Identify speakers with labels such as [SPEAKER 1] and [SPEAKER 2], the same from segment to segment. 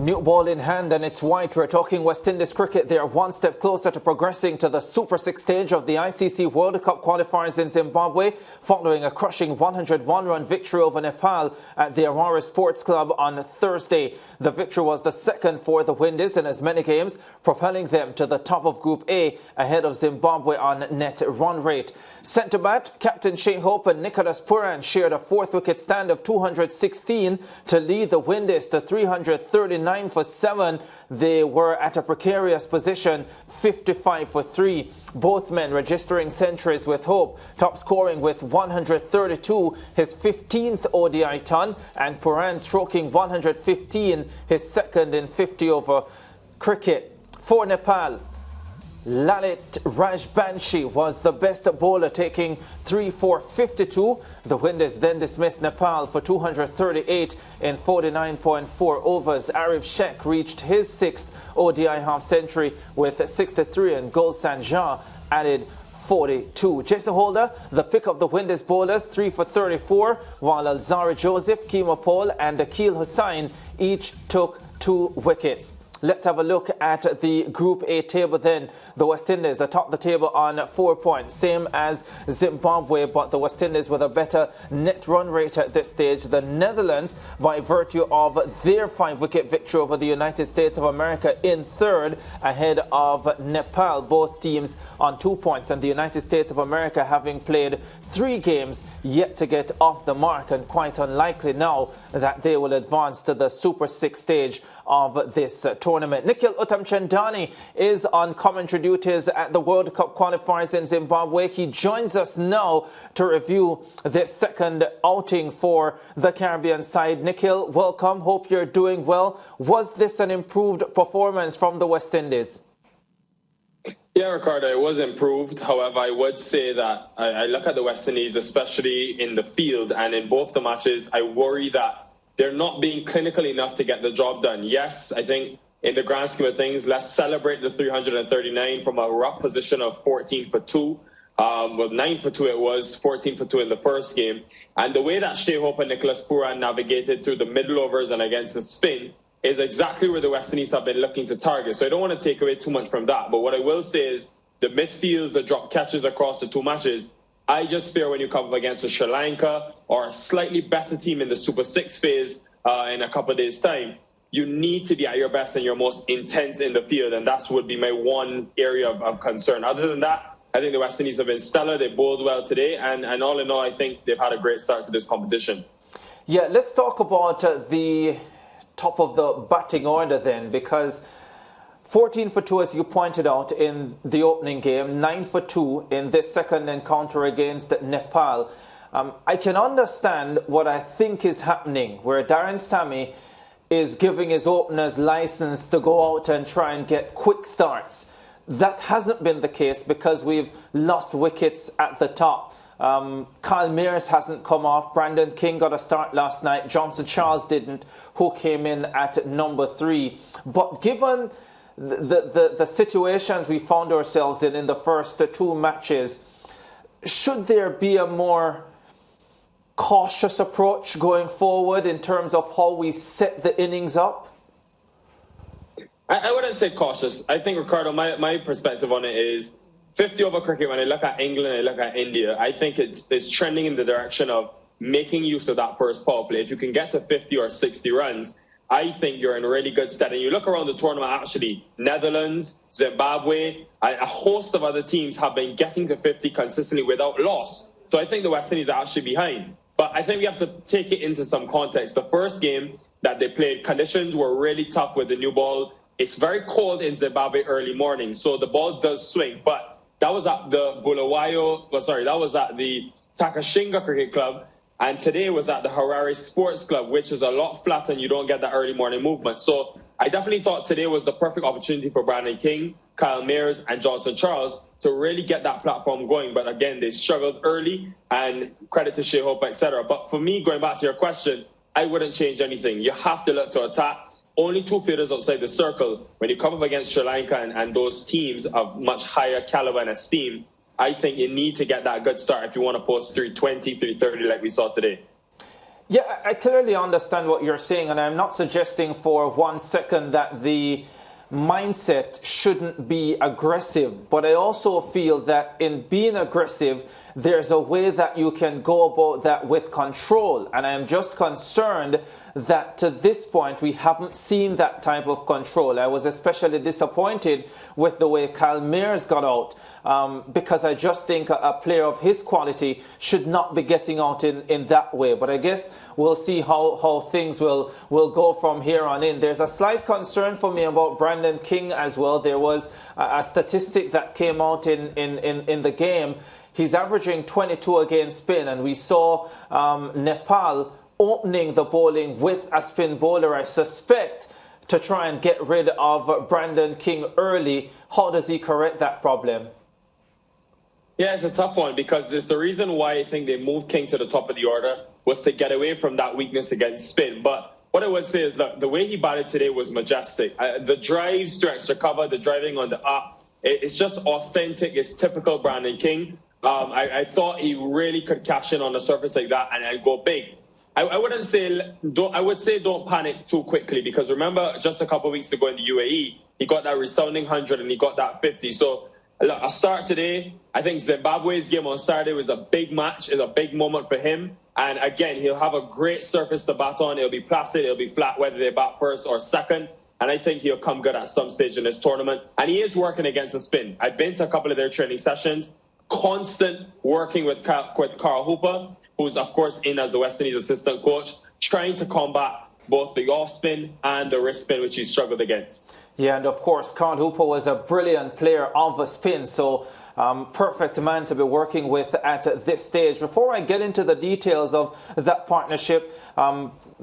[SPEAKER 1] New ball in hand and it's white. We're talking West Indies cricket. They are one step closer to progressing to the Super 6 stage of the ICC World Cup qualifiers in Zimbabwe following a crushing 101-run victory over Nepal at the Aurora Sports Club on Thursday. The victory was the second for the Windies in as many games, propelling them to the top of Group A ahead of Zimbabwe on net run rate. Centre-back captain Shai Hope and Nicholas Purran shared a fourth wicket stand of 216 to lead the Windies to 339 for 7. They were at a precarious position, 55 for 3. Both men registering centuries, with Hope top scoring with 132, his 15th ODI ton, and Purran stroking 115, his second in 50 over cricket. For Nepal, Lalit Rajbanshi was the best bowler, taking 3 for 52. The Windies then dismissed Nepal for 238 in 49.4 overs. Arif Sheikh reached his 6th ODI half-century with 63 and Gulsan Jha added 42. Jason Holder, the pick of the Windies bowlers, 3 for 34, while Alzari Joseph, Kimo Paul and Akil Hussain each took 2 wickets. Let's have a look at the Group A table then. The West Indies atop the table on 4 points, same as Zimbabwe, but the West Indies with a better net run rate at this stage. The Netherlands, by virtue of their 5-wicket victory over the United States of America, in third ahead of Nepal. Both teams on 2 points, and the United States of America having played 3 games yet to get off the mark, and quite unlikely now that they will advance to the Super 6 stage of this tournament. Nikhil Uttamchandani is on commentary duties at the World Cup qualifiers in Zimbabwe. He joins us now to review this second outing for the Caribbean side. Nikhil, welcome. Hope you're doing well. Was this an improved performance from the West Indies?
[SPEAKER 2] Yeah, Ricardo, it was improved. However, I would say that I look at the West Indies, especially in the field, and in both the matches, I worry that they're not being clinical enough to get the job done. Yes, I think in the grand scheme of things, let's celebrate the 339 from a rough position of 14 for 2. Well, 9 for 2 it was, 14 for 2 in the first game. And the way that Shai Hope and Nicholas Purran navigated through the middle overs and against the spin is exactly where the West Indies have been looking to target. So I don't want to take away too much from that. But what I will say is the misfields, the drop catches across the 2 matches, I just fear when you come up against a Sri Lanka or a slightly better team in the Super 6 phase in a couple of days' time, you need to be at your best and your most intense in the field. And that would be my one area of concern. Other than that, I think the West Indies have been stellar. They bowled well today. And all in all, I think they've had a great start to this competition.
[SPEAKER 1] Yeah, let's talk about the top of the batting order then, because 14 for 2, as you pointed out, in the opening game, 9 for 2 in this second encounter against Nepal. I can understand what I think is happening, where Darren Sammy is giving his openers license to go out and try and get quick starts. That hasn't been the case because we've lost wickets at the top. Kyle Mears hasn't come off. Brandon King got a start last night. Johnson Charles didn't, who came in at number 3. But given the situations we found ourselves in the first 2 matches, should there be a more cautious approach going forward in terms of how we set the innings up?
[SPEAKER 2] I wouldn't say cautious. I think, Ricardo, my perspective on it is 50 over cricket. When I look at England and I look at India, I think it's trending in the direction of making use of that first power play. If you can get to 50 or 60 runs, I think you're in really good stead. And you look around the tournament, actually, Netherlands, Zimbabwe, a host of other teams have been getting to 50 consistently without loss. So I think the West Indies are actually behind. But I think we have to take it into some context. The first game that they played, conditions were really tough with the new ball. It's very cold in Zimbabwe early morning, so the ball does swing. But that was at the that was at the Takashinga Cricket Club. And today was at the Harare Sports Club, which is a lot flatter and you don't get that early morning movement. So I definitely thought today was the perfect opportunity for Brandon King, Kyle Mears and Johnson Charles to really get that platform going. But again, they struggled early, and credit to Shai Hope, etc. But for me, going back to your question, I wouldn't change anything. You have to look to attack. Only 2 fielders outside the circle. When you come up against Sri Lanka and those teams of much higher caliber and esteem, I think you need to get that good start if you want to post 320, 330 like we saw today.
[SPEAKER 1] Yeah, I clearly understand what you're saying, and I'm not suggesting for 1 second that the mindset shouldn't be aggressive. But I also feel that in being aggressive, there's a way that you can go about that with control. And I am just concerned that to this point, we haven't seen that type of control. I was especially disappointed with the way Kyle Mears got out, because I just think a player of his quality should not be getting out in that way. But I guess we'll see how things will go from here on in. There's a slight concern for me about Brandon King as well. There was a statistic that came out in the game. He's averaging 22 against spin, and we saw Nepal opening the bowling with a spin bowler, I suspect, to try and get rid of Brandon King early. How does he correct that problem?
[SPEAKER 2] Yeah, it's a tough one because it's the reason why I think they moved King to the top of the order was to get away from that weakness against spin. But what I would say is that the way he batted today was majestic. The drives to extra cover, the driving on the up, it's just authentic. It's typical Brandon King. I thought he really could cash in on the surface like that and go big. I wouldn't say, I would say don't panic too quickly, because remember just a couple of weeks ago in the UAE, he got that resounding 100 and he got that 50. So look, a start today. I think Zimbabwe's game on Saturday was a big match. It's a big moment for him. And again, he'll have a great surface to bat on. It'll be placid, it'll be flat, whether they bat first or second. And I think he'll come good at some stage in this tournament. And he is working against the spin. I've been to a couple of their training sessions. Constant working with Carl Hooper, who's, of course, in as the West Indies assistant coach, trying to combat both the off spin and the wrist spin, which he struggled against.
[SPEAKER 1] Yeah, and of course, Carl Hooper was a brilliant player of a spin, so perfect man to be working with at this stage. Before I get into the details of that partnership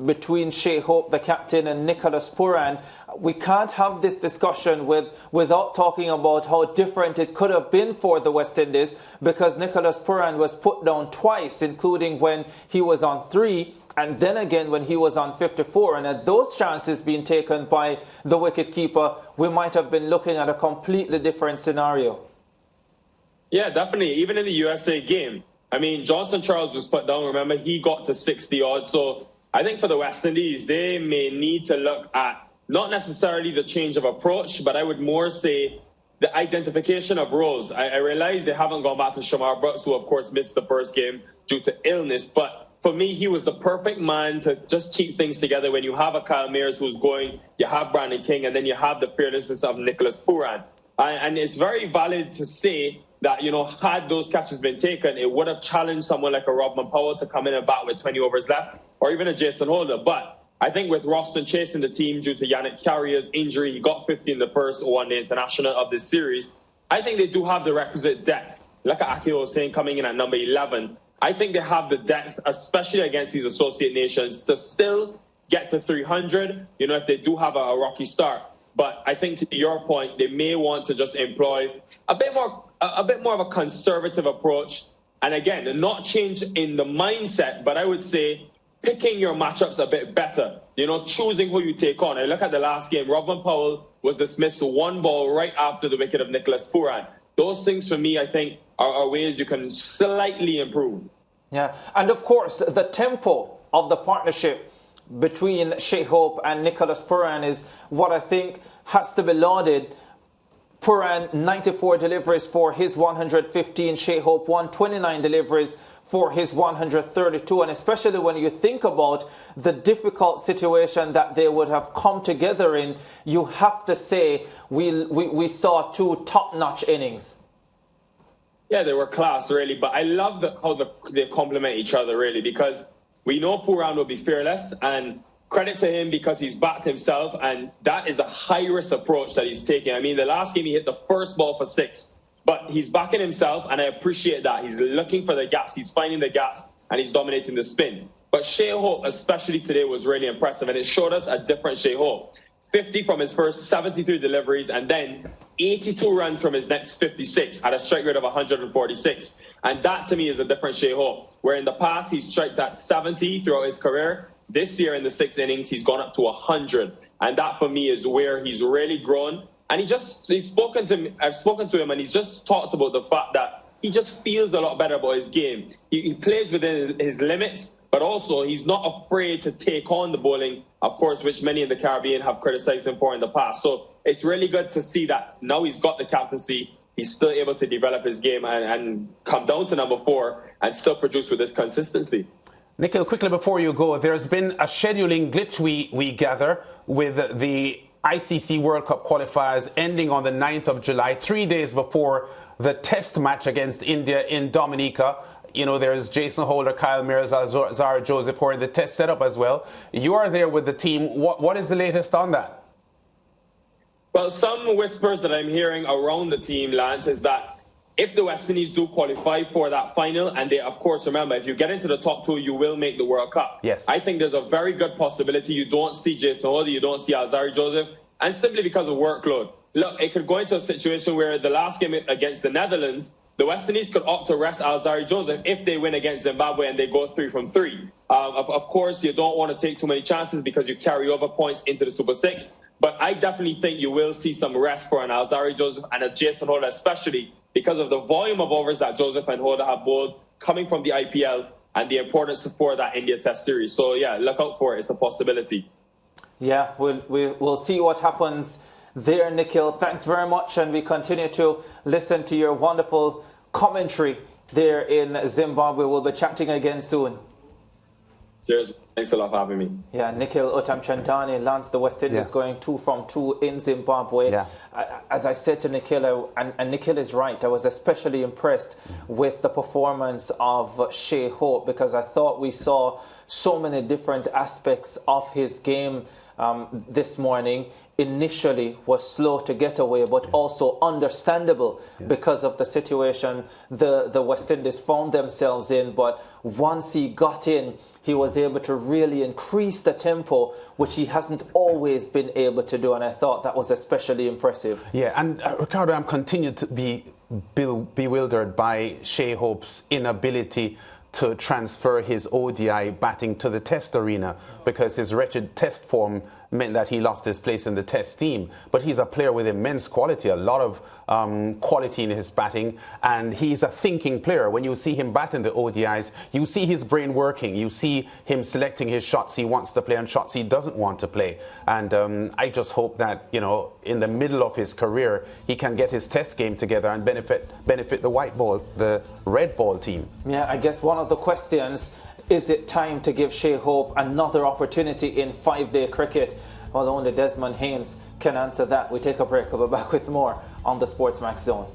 [SPEAKER 1] between Shai Hope, the captain, and Nicholas Pooran, we can't have this discussion without talking about how different it could have been for the West Indies, because Nicholas Pooran was put down twice, including when he was on 3 and then again when he was on 54. And had those chances been taken by the wicketkeeper, we might have been looking at a completely different scenario.
[SPEAKER 2] Yeah, definitely. Even in the USA game, I mean, Johnson Charles was put down. Remember, he got to 60 odd. So I think for the West Indies, they may need to look at not necessarily the change of approach, but I would more say the identification of roles. I realize they haven't gone back to Shamar Brooks, who of course missed the first game due to illness. But for me, he was the perfect man to just keep things together. When you have a Kyle Mears who's going, you have Brandon King, and then you have the fearlessness of Nicholas Pooran. And it's very valid to say that, you know, had those catches been taken, it would have challenged someone like a Robman Powell to come in and bat with 20 overs left, or even a Jason Holder. But I think with Roston chasing the team due to Yannick Carrier's injury, he got 50 in the first one-day international of this series. I think they do have the requisite depth. Like Akio was saying, coming in at number 11, I think they have the depth, especially against these associate nations, to still get to 300, you know, if they do have a rocky start. But I think to your point, they may want to just employ a bit more of a conservative approach. And again, not change in the mindset, but I would say picking your matchups a bit better, you know, choosing who you take on. I look at the last game, Robman Powell was dismissed to 1 ball right after the wicket of Nicholas Pooran. Those things for me, I think, are ways you can slightly improve.
[SPEAKER 1] Yeah, and of course, the tempo of the partnership between Shai Hope and Nicholas Pooran is what I think has to be lauded. Pooran, 94 deliveries for his 115. Shai Hope, 129 deliveries for his 132. And especially when you think about the difficult situation that they would have come together in, you have to say we saw 2 top-notch innings.
[SPEAKER 2] Yeah, they were class, really. But I love how they complement each other, really, because we know Pooran will be fearless, and credit to him because he's backed himself, and that is a high-risk approach that he's taking. I mean, the last game he hit the first ball for 6, but he's backing himself, and I appreciate that. He's looking for the gaps, he's finding the gaps, and he's dominating the spin. But Shai Hope, especially today, was really impressive, and it showed us a different Shai Hope. 50 from his first 73 deliveries, and then 82 runs from his next 56 at a strike rate of 146. And that, to me, is a different Shai Hope, where in the past he's striked at 70 throughout his career. This year in the 6 innings, he's gone up to 100. And that, for me, is where he's really grown. And he's spoken to me, I've spoken to him, and he's just talked about the fact that he just feels a lot better about his game. He plays within his limits, but also he's not afraid to take on the bowling, of course, which many in the Caribbean have criticized him for in the past. So it's really good to see that now he's got the captaincy, he's still able to develop his game and come down to number 4 and still produce with this consistency.
[SPEAKER 3] Nikhil, quickly before you go, there's been a scheduling glitch we gather with the ICC World Cup qualifiers ending on the 9th of July, 3 days before the test match against India in Dominica. You know, there's Jason Holder, Kyle Mirza, Zara Joseph, who are in the test setup as well. You are there with the team. What is the latest on that?
[SPEAKER 2] Well, some whispers that I'm hearing around the team, Lance, is that if the West Indies do qualify for that final, and they, of course, remember, if you get into the top 2, you will make the World Cup.
[SPEAKER 3] Yes.
[SPEAKER 2] I think there's a very good possibility you don't see Jason Holder, you don't see Alzari Joseph, and simply because of workload. Look, it could go into a situation where the last game against the Netherlands, the West Indies could opt to rest Alzari Joseph if they win against Zimbabwe and they go 3 from 3. Of course, you don't want to take too many chances because you carry over points into the Super 6. But I definitely think you will see some rest for an Alzari Joseph and a Jason Holder, especially because of the volume of overs that Joseph and Holder have bowled coming from the IPL and the importance for that India Test series. So, yeah, look out for it. It's a possibility.
[SPEAKER 1] Yeah, we'll see what happens there, Nikhil. Thanks very much, and we continue to listen to your wonderful commentary there in Zimbabwe. We'll be chatting again soon.
[SPEAKER 2] Cheers. Thanks a lot for having me.
[SPEAKER 1] Yeah, Nikhil Uttamchandani, Lance, the West Indies going 2 from 2 in Zimbabwe.
[SPEAKER 3] Yeah.
[SPEAKER 1] As I said to Nikhil, and Nikhil is right, I was especially impressed with the performance of Shai Hope, because I thought we saw so many different aspects of his game this morning. Initially was slow to get away, but also understandable because of the situation the West Indies found themselves in. But once he got in, he was able to really increase the tempo, which he hasn't always been able to do. And I thought that was especially impressive.
[SPEAKER 3] Yeah, and Ricardo, I'm continued to be bewildered by Shai Hope's inability to transfer his ODI batting to the test arena, because his wretched test form meant that he lost his place in the test team. But he's a player with immense quality, a lot of quality in his batting, and he's a thinking player. When you see him bat in the ODIs, you see his brain working, you see him selecting his shots he wants to play and shots he doesn't want to play. And I just hope that, you know, in the middle of his career, he can get his test game together and benefit the red ball team.
[SPEAKER 1] Yeah, I guess one of the questions, is it time to give Shai Hope another opportunity in 5-day cricket? Well, only Desmond Haynes can answer that. We take a break. We'll be back with more on the SportsMax Zone.